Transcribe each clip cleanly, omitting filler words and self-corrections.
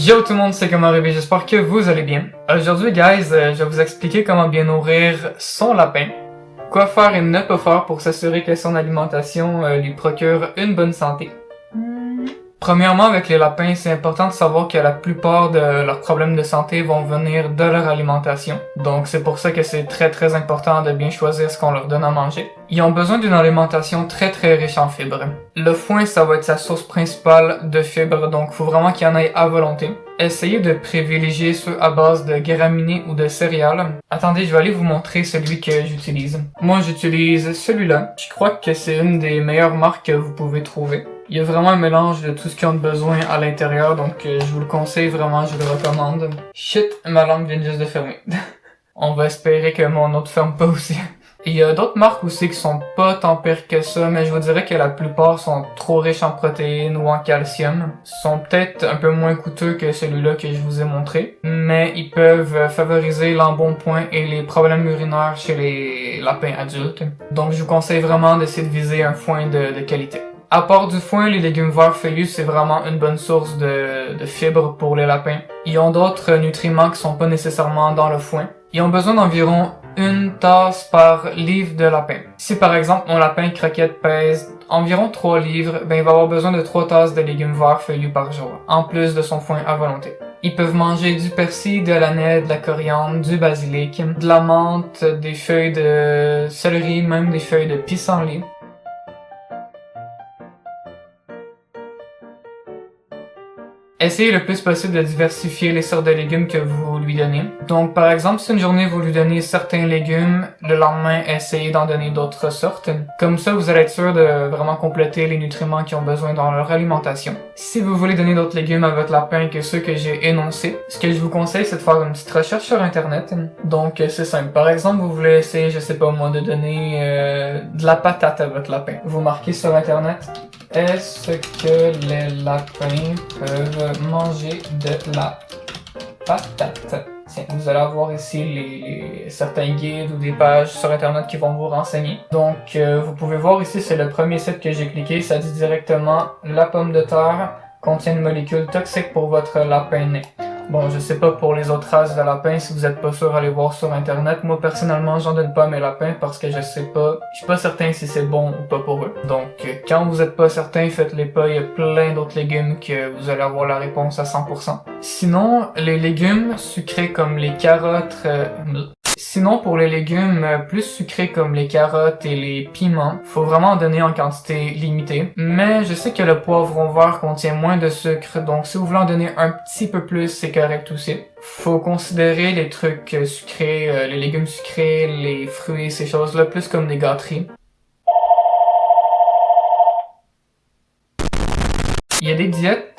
Yo tout le monde, c'est comment Ruby, j'espère que vous allez bien. Aujourd'hui guys, je vais vous expliquer comment bien nourrir son lapin, quoi faire et ne pas faire pour s'assurer que son alimentation lui procure une bonne santé. Premièrement, avec les lapins, c'est important de savoir que la plupart de leurs problèmes de santé vont venir de leur alimentation. Donc c'est pour ça que c'est très important de bien choisir ce qu'on leur donne à manger. Ils ont besoin d'une alimentation très riche en fibres. Le foin, ça va être sa source principale de fibres, donc faut vraiment qu'il y en ait à volonté. Essayez de privilégier ceux à base de graminées ou de céréales. Attendez, je vais aller vous montrer celui que j'utilise. Moi, j'utilise celui-là. Je crois que c'est une des meilleures marques que vous pouvez trouver. Il y a vraiment un mélange de tout ce qu'ils ont besoin à l'intérieur, donc je vous le conseille vraiment, je le recommande. Shit, ma langue vient juste de fermer. On va espérer que mon autre ferme pas aussi. Il y a d'autres marques aussi qui sont pas tant pires que ça, mais je vous dirais que la plupart sont trop riches en protéines ou en calcium. Sont peut-être un peu moins coûteux que celui-là que je vous ai montré, mais ils peuvent favoriser l'embonpoint et les problèmes urinaires chez les lapins adultes. Donc je vous conseille vraiment d'essayer de viser un foin de qualité. À part du foin, les légumes verts feuillus, c'est vraiment une bonne source de fibres pour les lapins. Ils ont d'autres nutriments qui sont pas nécessairement dans le foin. Ils ont besoin d'environ une tasse par livre de lapin. Si par exemple mon lapin croquette pèse environ 3 livres, ben il va avoir besoin de 3 tasses de légumes verts feuillus par jour, en plus de son foin à volonté. Ils peuvent manger du persil, de l'aneth, de la coriandre, du basilic, de la menthe, des feuilles de céleri, même des feuilles de pissenlit. Essayez le plus possible de diversifier les sortes de légumes que vous lui donnez. Donc par exemple, si une journée vous lui donnez certains légumes, le lendemain essayez d'en donner d'autres sortes. Comme ça, vous allez être sûr de vraiment compléter les nutriments qu'ils ont besoin dans leur alimentation. Si vous voulez donner d'autres légumes à votre lapin que ceux que j'ai énoncés, ce que je vous conseille, c'est de faire une petite recherche sur internet. Donc c'est simple. Par exemple, vous voulez essayer, je sais pas moi, de donner de la patate à votre lapin. Vous marquez sur internet: est-ce que les lapins peuvent manger de la patate? Tiens, vous allez avoir ici certains guides ou des pages sur internet qui vont vous renseigner. Donc, vous pouvez voir ici, c'est le premier site que j'ai cliqué. Ça dit directement: la pomme de terre contient une molécule toxique pour votre lapin né. Bon, je sais pas pour les autres races de lapins, si vous êtes pas sûr, allez voir sur internet. Moi, personnellement, j'en donne pas à mes lapins parce que je suis pas certain si c'est bon ou pas pour eux. Donc, quand vous êtes pas certain, faites-les pas, il y a plein d'autres légumes que vous allez avoir la réponse à 100%. Sinon, les légumes sucrés comme les carottes, Sinon, pour les légumes plus sucrés comme les carottes et les piments, faut vraiment en donner en quantité limitée. Mais je sais que le poivron vert contient moins de sucre, donc si vous voulez en donner un petit peu plus, c'est correct aussi. Faut considérer les trucs sucrés, les légumes sucrés, les fruits, ces choses-là, plus comme des gâteries. Il y a des diètes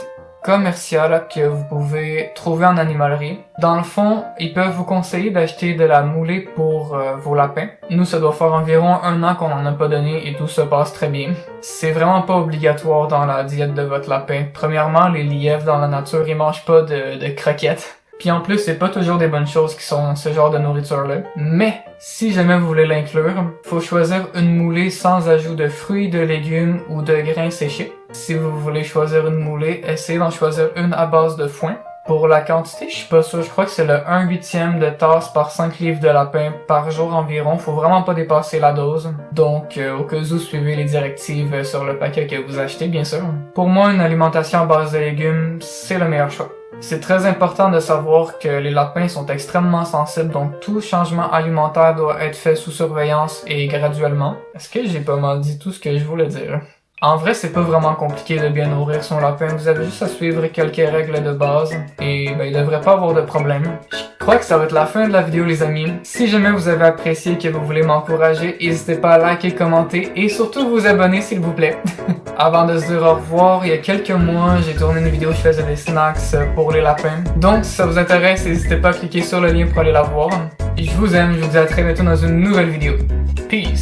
commerciales que vous pouvez trouver en animalerie. Dans le fond, ils peuvent vous conseiller d'acheter de la moulée pour vos lapins. Nous, ça doit faire environ 1 an qu'on en a pas donné et tout se passe très bien. C'est vraiment pas obligatoire dans la diète de votre lapin. Premièrement, les lièvres dans la nature, ils mangent pas de croquettes. Puis en plus, c'est pas toujours des bonnes choses qui sont ce genre de nourriture-là. Mais, si jamais vous voulez l'inclure, faut choisir une moulée sans ajout de fruits, de légumes ou de grains séchés. Si vous voulez choisir une moulée, essayez d'en choisir une à base de foin. Pour la quantité, je suis pas sûr, je crois que c'est le 1/8 de tasse par 5 livres de lapin par jour environ. Faut vraiment pas dépasser la dose. Donc, au cas où, suivez les directives sur le paquet que vous achetez, bien sûr. Pour moi, une alimentation à base de légumes, c'est le meilleur choix. C'est très important de savoir que les lapins sont extrêmement sensibles, donc tout changement alimentaire doit être fait sous surveillance et graduellement. Est-ce que j'ai pas mal dit tout ce que je voulais dire? En vrai, c'est pas vraiment compliqué de bien nourrir son lapin, vous avez juste à suivre quelques règles de base et il devrait pas avoir de problème. Je crois que ça va être la fin de la vidéo les amis. Si jamais vous avez apprécié et que vous voulez m'encourager, n'hésitez pas à liker, commenter et surtout vous abonner s'il vous plaît. Avant de se dire au revoir, il y a quelques mois, j'ai tourné une vidéo où je faisais des snacks pour les lapins. Donc si ça vous intéresse, n'hésitez pas à cliquer sur le lien pour aller la voir. Je vous aime, je vous dis à très bientôt dans une nouvelle vidéo. Peace!